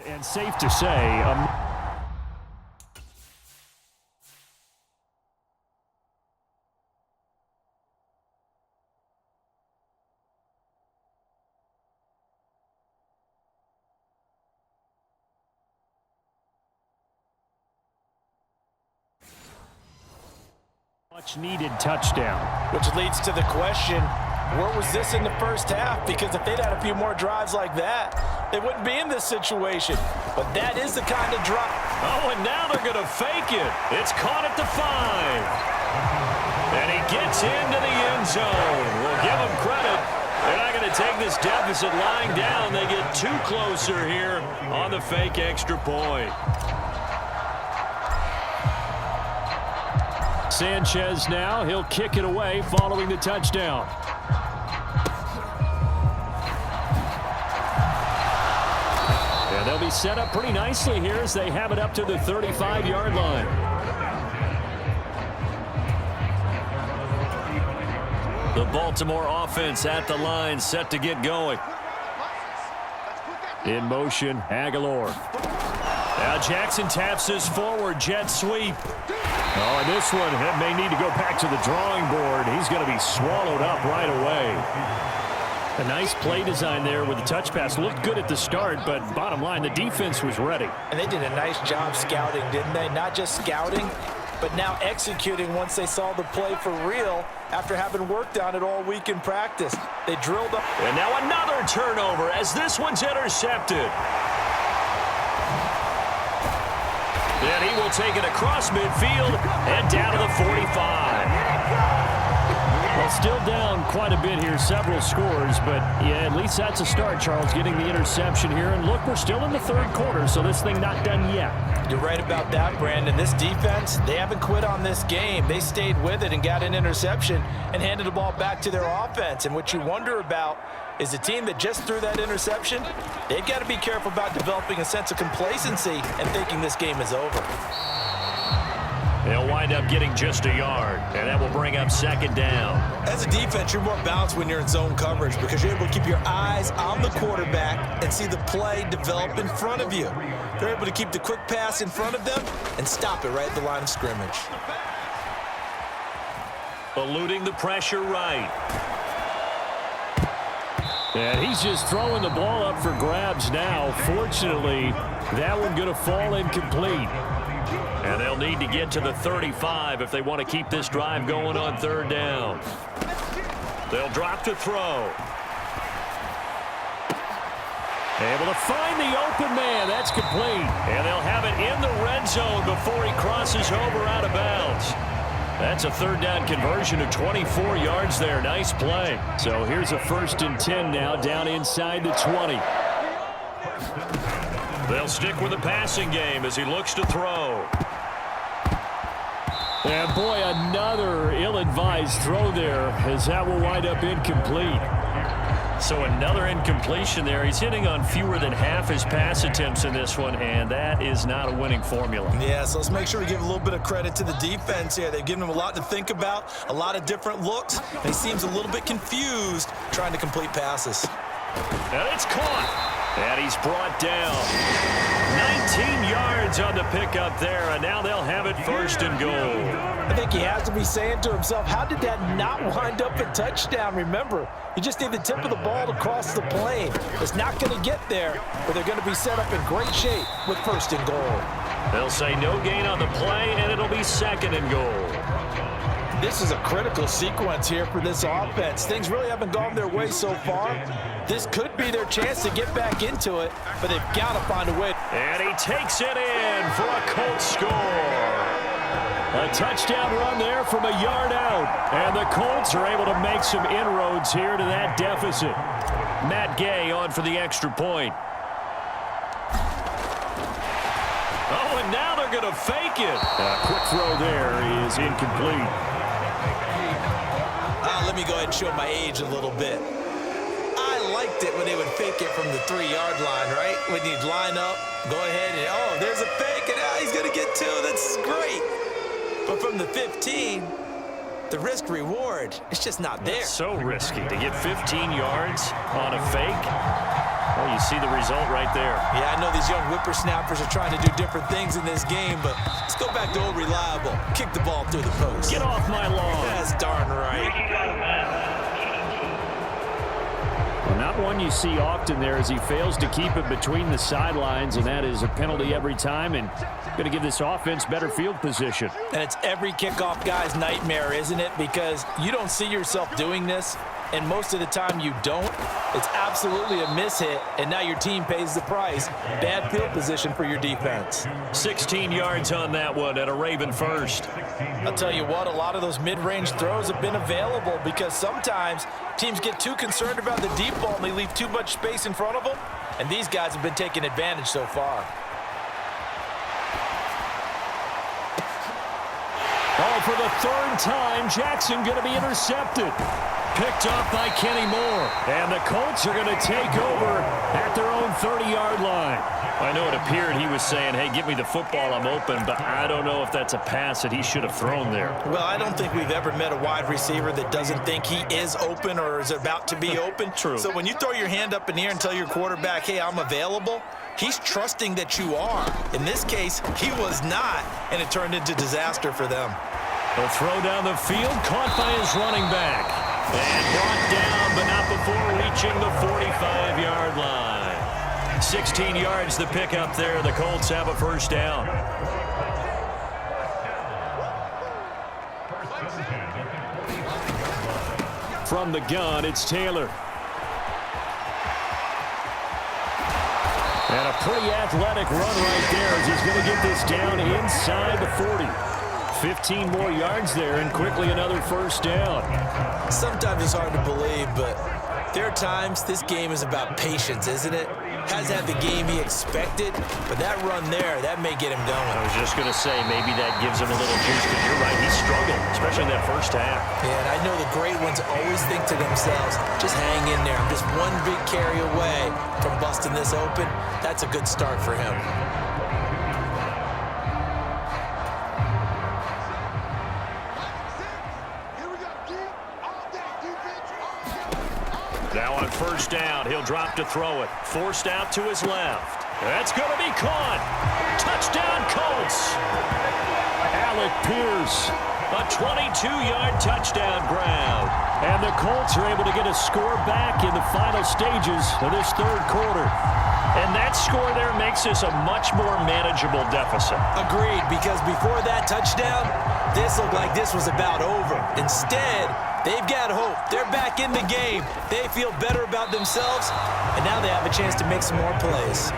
And safe to say, much needed touchdown. Which leads to the question, where was this in the first half? Because if they'd had a few more drives like that, they wouldn't be in this situation. But that is the kind of drive. Oh, and now they're going to fake it. It's caught at the 5. And he gets into the end zone. We'll give him credit. They're not going to take this deficit lying down. They get too closer here on the fake extra point. Sanchez now, he'll kick it away following the touchdown. And they'll be set up pretty nicely here as they have it up to the 35-yard line. The Baltimore offense at the line, set to get going. In motion, Aguilar. Now Jackson taps this forward jet sweep. Oh, and this one may need to go back to the drawing board. He's going to be swallowed up right away. A nice play design there with the touch pass. Looked good at the start, but bottom line, the defense was ready. And they did a nice job scouting, didn't they? Not just scouting, but now executing once they saw the play for real after having worked on it all week in practice. They drilled up. And now another turnover as this one's intercepted. Then he will take it across midfield and down to the 45. Well, still down quite a bit here, several scores, but yeah, at least that's a start, Charles, getting the interception here. And look, we're still in the third quarter, so this thing not done yet. You're right about that, Brandon. This defense, they haven't quit on this game. They stayed with it and got an interception and handed the ball back to their offense. And what you wonder about is the team that just threw that interception, they've got to be careful about developing a sense of complacency and thinking this game is over. They'll wind up getting just a yard, and that will bring up second down. As a defense, you're more balanced when you're in zone coverage because you're able to keep your eyes on the quarterback and see the play develop in front of you. They're able to keep the quick pass in front of them and stop it right at the line of scrimmage. Eluding the pressure right. And he's just throwing the ball up for grabs now. Fortunately, that one going to fall incomplete. And they'll need to get to the 35 if they want to keep this drive going on third down. They'll drop to throw. Able to find the open man. That's complete. And they'll have it in the red zone before he crosses over out of bounds. That's a third down conversion of 24 yards there. Nice play. So here's a 1st and 10 now down inside the 20. They'll stick with the passing game as he looks to throw. And boy, another ill-advised throw there as that will wind up incomplete. So another incompletion there. He's hitting on fewer than half his pass attempts in this one, and that is not a winning formula. Yeah, so let's make sure we give a little bit of credit to the defense here. They've given him a lot to think about, a lot of different looks, and he seems a little bit confused trying to complete passes. And it's caught. And he's brought down. 19 yards on the pickup there, and now they'll have it 1st and goal. I think he has to be saying to himself, how did that not wind up a touchdown? Remember, you just need the tip of the ball to cross the plane. It's not going to get there, but they're going to be set up in great shape with 1st and goal. They'll say no gain on the play, and it'll be 2nd and goal. This is a critical sequence here for this offense. Things really haven't gone their way so far. This could be their chance to get back into it, but they've got to find a way. And he takes it in for a Colts score. A touchdown run there from a yard out. And the Colts are able to make some inroads here to that deficit. Matt Gay on for the extra point. Oh, and now they're going to fake it. A quick throw there is incomplete. Let me go ahead and show my age a little bit. I liked it when they would fake it from the 3-yard line, right? When you'd line up, go ahead and, oh, there's a fake, and he's going to get 2. That's great. But from the 15, the risk reward, it's just not there. It's so risky to get 15 yards on a fake. Well, you see the result right there. Yeah, I know these young whippersnappers are trying to do different things in this game, but let's go back to old reliable. Kick the ball through the post. Get off my lawn. That's darn right. Well, not one you see often there as he fails to keep it between the sidelines, and that is a penalty every time, and going to give this offense better field position. And it's every kickoff guy's nightmare, isn't it? Because you don't see yourself doing this, and most of the time you don't. It's absolutely a mishit, and now your team pays the price. Bad field position for your defense. 16 yards on that one and a Raven first. I'll tell you what, a lot of those mid-range throws have been available because sometimes teams get too concerned about the deep ball and they leave too much space in front of them, and these guys have been taking advantage so far. Oh, for the third time, Jackson going to be intercepted. Picked off by Kenny Moore. And the Colts are going to take over at their own 30-yard line. I know it appeared he was saying, hey, give me the football, I'm open, but I don't know if that's a pass that he should have thrown there. Well, I don't think we've ever met a wide receiver that doesn't think he is open or is about to be open. True. So when you throw your hand up in the air and tell your quarterback, hey, I'm available, he's trusting that you are. In this case, he was not, and it turned into disaster for them. A throw down the field, caught by his running back. And brought down, but not before reaching the 45-yard line. 16 yards the pickup there. The Colts have a first down. From the gun, it's Taylor. And a pretty athletic run right there as he's going to get this down inside the 40. 15 more yards there, and quickly another first down. Sometimes it's hard to believe, but there are times this game is about patience, isn't it? Hasn't had the game he expected, but that run there, that may get him going. I was just going to say, maybe that gives him a little juice, but you're right, he struggled, especially in that first half. Yeah, and I know the great ones always think to themselves, just hang in there. I'm just one big carry away from busting this open. That's a good start for him. Now on first down, he'll drop to throw it. Forced out to his left. That's going to be caught. Touchdown, Colts. Alec Pierce, a 22-yard touchdown grab. And the Colts are able to get a score back in the final stages of this third quarter. And that score there makes this a much more manageable deficit. Agreed, because before that touchdown, this looked like this was about over. Instead, they've got hope. They're back in the game. They feel better about themselves, and now they have a chance to make some more plays.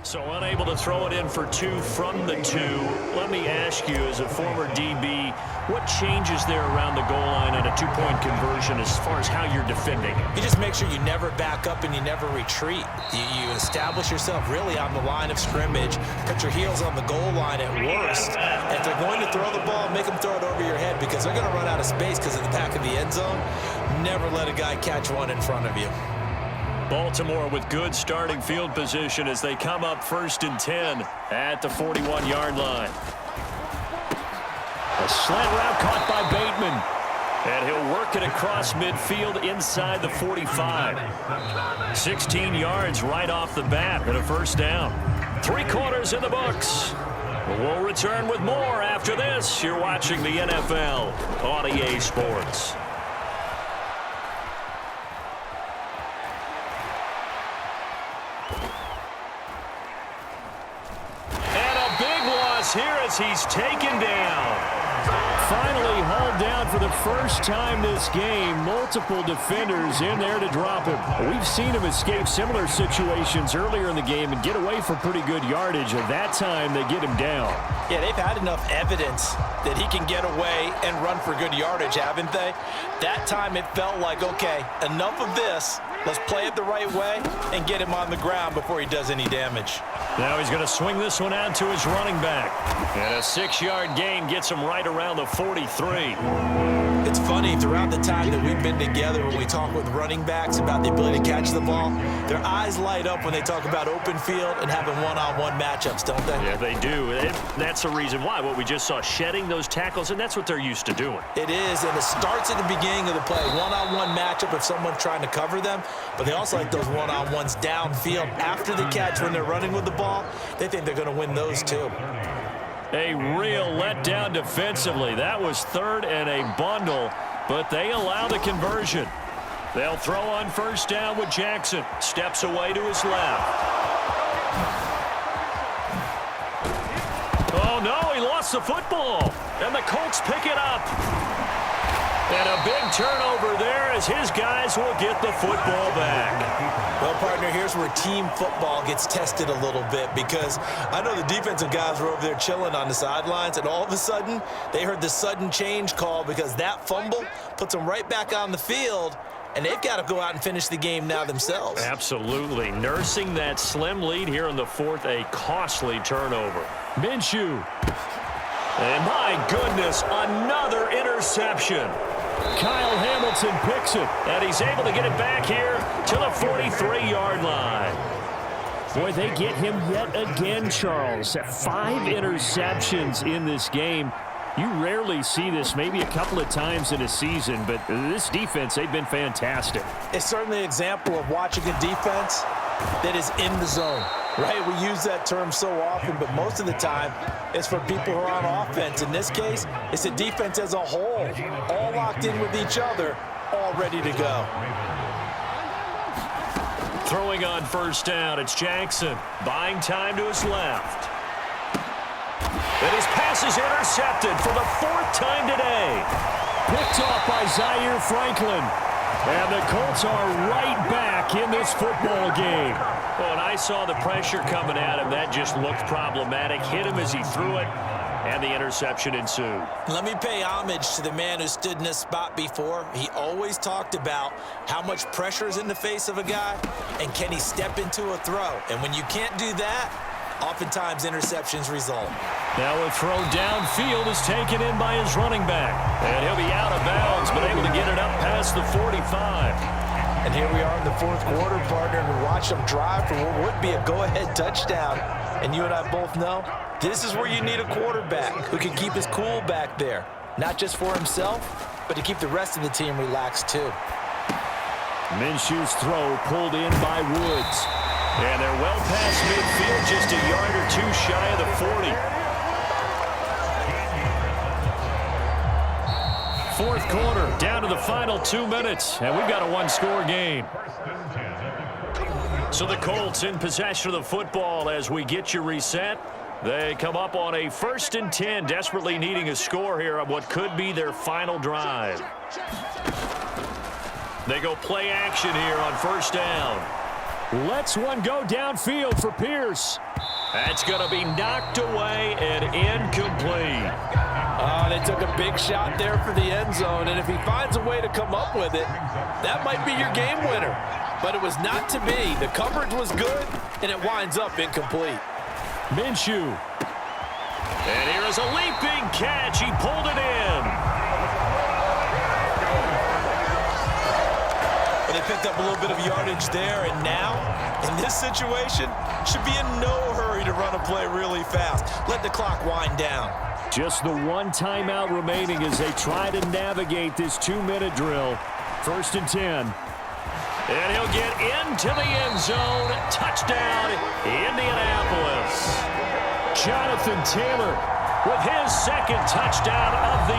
So unable to throw it in for two from the two. Let me ask you, as a former DB, what changes there around the goal line on a two-point conversion as far as how you're defending? You just make sure you never back up and you never retreat. You establish yourself really on the line of scrimmage, put your heels on the goal line at worst. And if they're going to throw the ball, make them throw it over your head because they're going to run out of space because of the back of the end zone. Never let a guy catch one in front of you. Baltimore with good starting field position as they come up 1st and 10 at the 41-yard line. A slant route caught by Bateman. And he'll work it across midfield inside the 45. 16 yards right off the bat and a first down. 3 quarters in the books. We'll return with more after this. You're watching the NFL on EA Sports. Here as he's taken down. Finally hauled down for the first time this game. Multiple defenders in there to drop him. We've seen him escape similar situations earlier in the game and get away for pretty good yardage. And that time they get him down. Yeah, they've had enough evidence that he can get away and run for good yardage, haven't they? That time it felt like, okay, enough of this. Let's play it the right way and get him on the ground before he does any damage. Now he's going to swing this one out to his running back. And a 6-yard gain gets him right around the 43. It's funny, throughout the time that we've been together, when we talk with running backs about the ability to catch the ball, their eyes light up when they talk about open field and having one-on-one matchups, don't they? Yeah, they do. That's the reason why. What we just saw, shedding those tackles, and that's what they're used to doing. It is, and it starts at the beginning of the play. One-on-one matchup if someone's trying to cover them, but they also like those one-on-ones downfield after the catch when they're running with the ball. They think they're going to win those too. A real letdown defensively. That was 3rd and a bundle, but they allow the conversion. They'll throw on first down with Jackson. Steps away to his left. Oh, no, he lost the football. And the Colts pick it up. And a big turnover there as his guys will get the football back. Well, partner, here's where team football gets tested a little bit, because I know the defensive guys were over there chilling on the sidelines, and all of a sudden they heard the sudden change call because that fumble puts them right back on the field, and they've got to go out and finish the game now themselves. Absolutely. Nursing that slim lead here in the 4th, a costly turnover. Minshew. And my goodness, another interception. Kyle Hamilton picks it, and he's able to get it back here to the 43-yard line. Boy, they get him yet again, Charles. 5 interceptions in this game. You rarely see this, maybe a couple of times in a season, but this defense, they've been fantastic. It's certainly an example of watching a defense that is in the zone, right? We use that term so often, but most of the time it's for people who are on offense. In this case, it's a defense as a whole, all locked in with each other, all ready to go. Throwing on first down, it's Jackson, buying time to his left. And his pass is intercepted for the 4th time today. Picked off by Zaire Franklin. And the Colts are right back in this football game. Well, and I saw the pressure coming at him. That just looked problematic. Hit him as he threw it, and the interception ensued. Let me pay homage to the man who stood in this spot before. He always talked about how much pressure is in the face of a guy, and can he step into a throw. And when you can't do that, oftentimes interceptions result. Now a throw downfield is taken in by his running back. And he'll be out of bounds, but able to get it up past the 45. And here we are in the 4th quarter, partner, and we watch them drive for what would be a go-ahead touchdown. And you and I both know this is where you need a quarterback who can keep his cool back there. Not just for himself, but to keep the rest of the team relaxed too. Minshew's throw pulled in by Woods. And they're well past midfield, just a yard or 2 shy of the 40. 4th quarter, down to the final 2 minutes, and we've got a 1-score game. So the Colts in possession of the football as we get you reset. They come up on a 1st and 10, desperately needing a score here on what could be their final drive. They go play action here on first down. Lets one go downfield for Pierce. That's going to be knocked away and incomplete. They took a big shot there for the end zone, and if he finds a way to come up with it, that might be your game winner. But it was not to be. The coverage was good, and it winds up incomplete. Minshew. And here is a leaping catch. He pulled it in. They picked up a little bit of yardage there, and now, in this situation, should be in no hurry to run a play really fast. Let the clock wind down. Just the 1 timeout remaining as they try to navigate this 2-minute drill. 1st and 10. And he'll get into the end zone. Touchdown, Indianapolis. Jonathan Taylor with his 2nd touchdown of the